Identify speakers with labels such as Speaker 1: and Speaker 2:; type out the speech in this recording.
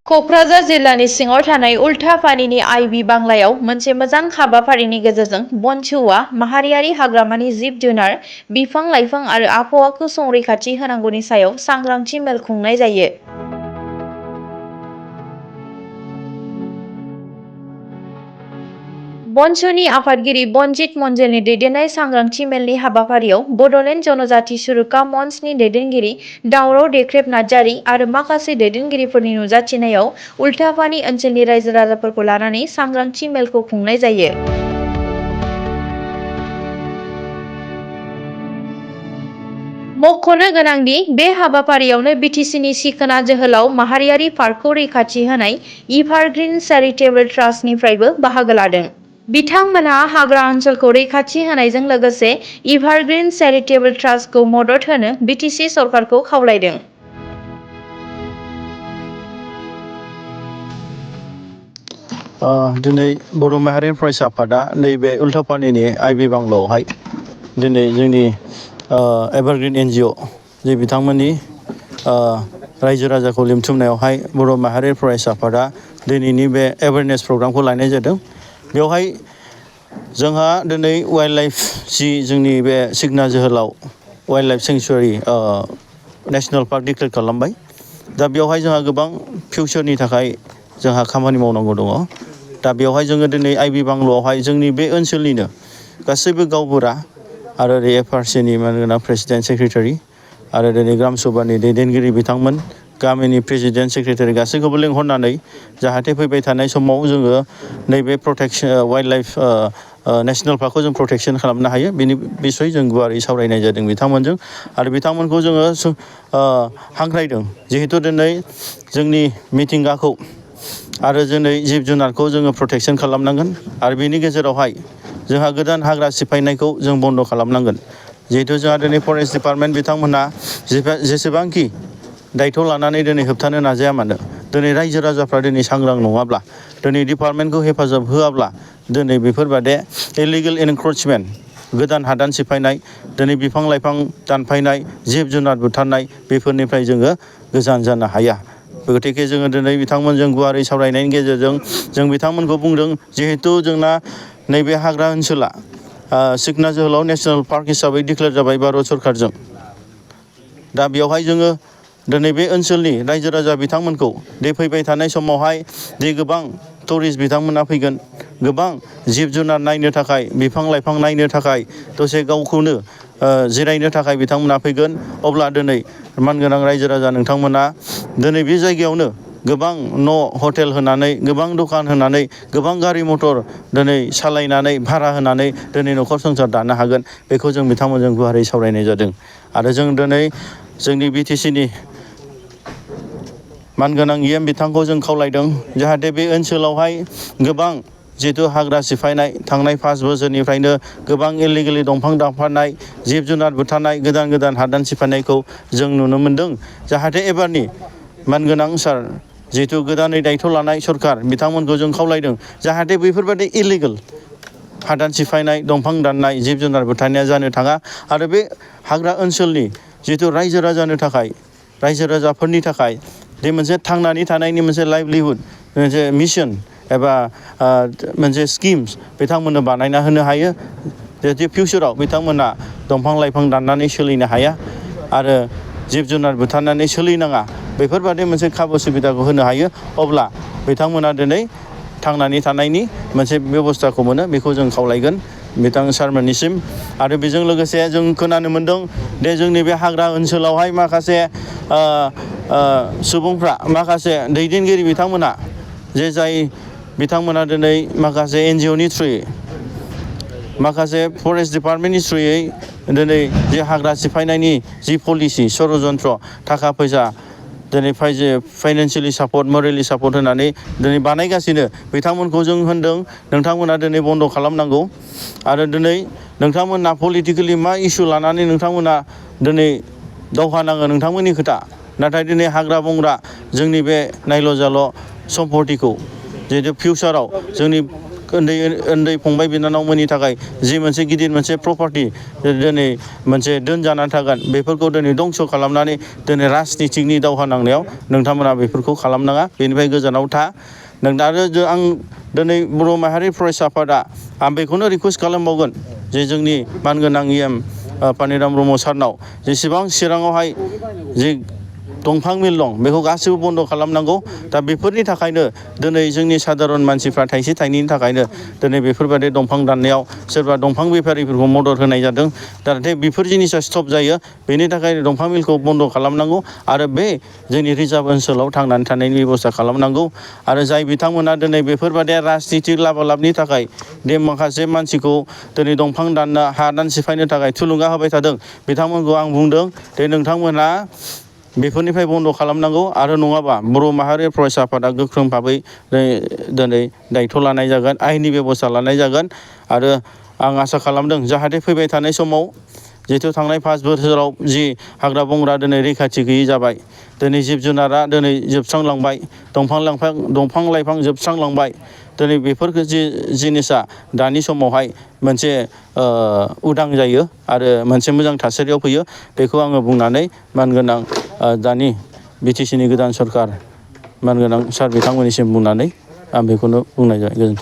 Speaker 1: क'क्राझार जिल्लानि सिङाव थानाय उल्थापानिनि आइबि बांलायाव मोनसे मोजां हाबाफारिनि गेजेरजों बनसुआ माहारियारि हाग्रामानि जिब-जुनार, बिफां-लाइफां आरो आबहावाखौ संरैखाथि होनांगौनि सायाव सांग्रांथि मेल खुंनाय जायो। बनसुनि आफादगिरि बनजित मन्जिलनि दैदेननाय सांग्रांथि मेलनि हाबाफारियाव बड'लेण्ड जनजाति सुरक्षा मन्चनि दैदेनगिरि दावराव देख्रेब नार्जारि आरो माखासे दैदेनगिरिफोरनि नुजाथिनायाव उल्थापानि ओनसोलनि रायजो-राजाफोरखौ लानानै सांग्रांथि मेलखौ खुंनाय जायो। मख'नो गोनांदि बे हाबाफारियावनो बिटिसिनि सिखोना जोहोलाव माहारियारि पार्कखौ रैखाथि होनाय इभारग्रिन चेरिटेबल ट्रास्टनिफ्रायबो बाहागो लादों। बिथांमोनहा हाग्रा ओनसोलखौ रैखाथि होनायजों लोगोसे इभारग्रिन चेरिटेबल ट्रास्टखौ मदद होनो बिटिसि सरकारखौ खावलायदों।
Speaker 2: दिनै बर' माहारियारि फरायसा आफादा नैबे उल्थापानिनि आइबि बांलायावहाय दिनै जोंनि एभारग्रिन एनजिअ जे बिथांमोननि रायजो राजाखौ लिंथुमनायावहाय बर' माहारियारि फरायसा आफादा दिनैनि बे एवारनेस प्रग्रामखौ लानाय जादों। बेवहाय जोंहा दिनै वाइल्ड लाइफ जि जोंनि बे सिखना जोहोलाव wild life सेंक्सुवारि national park declare खालामबाय। दा बेवहाय जोंहा गोबां फिउचारनि थाखाय जोंहा खामानि मावनांगौ दङ। दा बेवहाय जोङो दिनै आइबि बांलायावहाय जोंनि बे ओनसोलनिनो गासैबो गावबुरा आरो एफआरसिनि मानगोनां प्रेसिडेन्ट सेक्रेटारि आरो दिनै ग्राम सभानि दैदेनगिरि बिथांमोन, गामिनि प्रेसिडेन्ट सेक्रेटारि गासैखौबो लिंहरनानै जाहाथे फैबाय थानाय समाव जोङो नैबे प्रटेक्सन वाइल्ड लाइफ नेसनेल पार्कखौ जों प्रटेक्सन खालामनो हायो, बेनि बिसय जों गुवारै सावरायनाय जादों बिथांमोनजों। आरो बिथांमोनखौ जोङो हांख्रायदों जिहेथु दिनै जोंनि मिथिंगाखौ आरो दिनै जिब जुनारखौ जोङो प्रटेक्सन खालामनांगोन आरो बेनि गेजेरावहाय जोंहा गोदान हाग्रा सिफायनायखौ जों बन्द' खालामनांगोन। जिहेथु जोंहा दिनै फरेस्ट डिपार्टमेन्ट बिथांमोनहा जेसेबांखि दायथ' लानानै दिनै होबथानो नाजाया मानो, दिनै रायजो राजाफ्रा दिनै सांग्रां नङाब्ला, दिनै डिपार्टमेन्टखौ हेफाजाब होआब्ला दिनै बेफोरबादि इलिगेल एनक्रचमेन्ट गोदान हादान सिफायनाय, दिनै बिफां लाइफां दानफायनाय, जिब जुनार बुथारनाय बेफोरनिफ्राय जोङो गोजान जानो हाया। गतिके जोङो दिनै बिथांमोनजों गुवारै सावरायनायनि गेजेरजों जों बिथांमोनखौ बुंदों जिहेथु जोंना नैबे हाग्रा ओनसोला सिखना जोहोलाव नेसनेल पार्क हिसाबै डिक्लेयार जाबाय भारत सरकारजों। दा बेवहाय जोङो दिनै बे ओनसोलनि रायजो राजा बिथांमोनखौ दे फैबाय थानाय समावहाय दे गोबां टुरिस्ट बिथांमोना फैगोन, गोबां जिब जुनार नायनो थाखाय, बिफां लाइफां नायनो थाखाय, दसे गावखौनो जिरायनो थाखाय बिथांमोना फैगोन। अब्ला दिनै मानगोनां रायजो राजा नोंथांमोना दिनै बे जायगायावनो गोबां न' हटेल होनानै, गोबां दखान होनानै, गोबां गारि मटर दिनै सालायनानै भारा होनानै दिनै न'खर संसार दानो हागोन, बेखौ जों बिथांमोनजों गुवारै सावरायनाय जादों। आरो जों दिनै जोंनि बिटिसिनि मानगोनां EM बिथांखौ जों खावलायदों जाहाथे बे ओनसोलावहाय गोबां जिहेथु हाग्रा सिफायनाय, थांनाय 5 बोसोरनिफ्रायनो गोबां इलिगेलि दंफां दानफायनाय, जिब जुनार बुथारनाय, गोदान गोदान हादान सिफायनायखौ जों नुनो मोन्दों। जाहाथे एबारनि मानगोनां सार जिहेतु गोदानै दायथ' लानाय सरकार बिथांमोनखौ जों खावलायदों जाहाथे बैफोरबायदि इलिगेल हादान सिफायनाय, दंफां दाननाय, जिब जुनार बुथारनाया जानो थाङा आरो बे हाग्रा ओनसोलनि जिहेतु रायजो राजानो थाखाय, रायजो राजाफोरनि थाखाय बे मोनसे थांनानै थानायनि मोनसे लाइभलिहुड, मोनसे मिशन एबा मोनसे स्किम्स बिथांमोननो बानायना होनो हायो। जाहाथे फिउचाराव बिथांमोना दंफां लाइफां दाननानै सोलिनो हाया आरो जिब जुनार बुथारनानै सोलिनाङा, बेफोरबादि मोनसे खाबु सुबिदाखौ होनो हायो। अब्ला बिथांमोना दिनै थांनानै थानायनि मोनसे बेबस्थाखौ मोनो, बेखौ जों खावलायगोन बिथां सारमोननिसिम। आरो बेजों लोगोसे जों खोनानो मोन्दों दे जोंनि बे हाग्रा ओनसोलावहाय माखासे सुबुंफ्रा, माखासे दैदेनगिरि बिथांमोना जे जाय बिथांमोना दिनै माखासे NGOनि थ्रुयै, माखासे फरेस्ट डिपार्टमेन्टनि थ्रुयै दिनै जे हाग्रा सिफायनायनि जि पलिसि षड़यन्त्र, थाखा फैसा दिनै फाइनान्सियेलि सापर्ट, मरेलि सापर्ट होनानै दिनै बानायगासिनो, बिथांमोनखौ जों होनदों नोंथांमोना दिनै बन्द' खालामनांगौ। आरो दिनै नोंथांमोना पलिटिकेलि मा इसु लानानै नोंथांमोना दिनै दावहा नाङो नोंथांमोननि खोथा, नाथाय दिनै हाग्रा बंग्रा जोंनि बे नायल' जाल' सम्पतिखौ जिहेतु फिउचाराव जोंनि उन्दै उन्दै फंबाय बिनानावमोननि थाखाय जि मोनसे गिदिर मोनसे प्रपार्टि दिनै मोनसे दोनजानानै थागोन बेफोरखौ दिनै दंस' खालामनानै दिनै राजनितिकनि दावहा नांनायाव नोंथांमोना बेफोरखौ खालामनाङा बेनिफ्राय गोजानाव था आरो आं दिनै बर' माहारि फरायसा आफादा आं बेखौनो रिकुवेस्ट खालामबावगोन जे जोंनि मानगोनां EM पानिराम ब्रह्म सारनाव जेसेबां चिराङावहाय जि दंफां मिल दं बेखौ गासैबो बन्द' खालामनांगौ दा बेफोरनि थाखायनो दिनै जोंनि साधारन मानसिफ्रा थाइसे थाइनैनि थाखायनो दिनै बेफोरबायदि दंफां दाननायाव सोरबा दंफां बेफारिफोरखौ मदद होनाय जादों जाहाथे बेफोर जिनिसा स्टप जायो बेनि थाखाय दंफां मिलखौ बन्द' खालामनांगौ आरो बे जोंनि रिजार्भ ओनसोलाव थांनानै थानायनि बेब'स्था खालामनांगौ आरो जाय बिथांमोना दिनै बेफोरबायदि राजनितिक लाबालाबनि थाखाय माखासे मानसिखौ दिनै दंफां दाननो हादान सिफायनो थाखाय थुलुंगा होबाय थादों बिथांमोनखौ आं बुंदों दे नोंथांमोना बेफोरनिफ्राय बन्द' खालामनांगौ आरो नङाबा बर' माहारि फरायसा आफादा गोख्रों भाबै दिनै दायथ' लानाय जागोन आयेननि बेब'स्था लानाय जागोन आरो आं आसा खालामदों जाहाथे फैबाय थानाय समाव जिहेथु थांनाय 5 बोसोराव जि हाग्रा बंग्रा दिनै रैखाथि गैयि जाबाय दिनै जिब जुनारा दिनै जोबस्रांलांबाय दंफां लाइफां जोबस्रांलांबाय दिनै बेफोर जिनिसा दानि समावहाय मोनसे उदां जायो आरो मोनसे मोजां थासारियाव फैयो बेखौ आङो बुंनानै मानगोनां दानि BTC नि गोदान सरखार मानगोनां सार बिथांमोननिसिम बुंनानै आं बेखौनो बुंनाय जाबाय गोजोन्थों।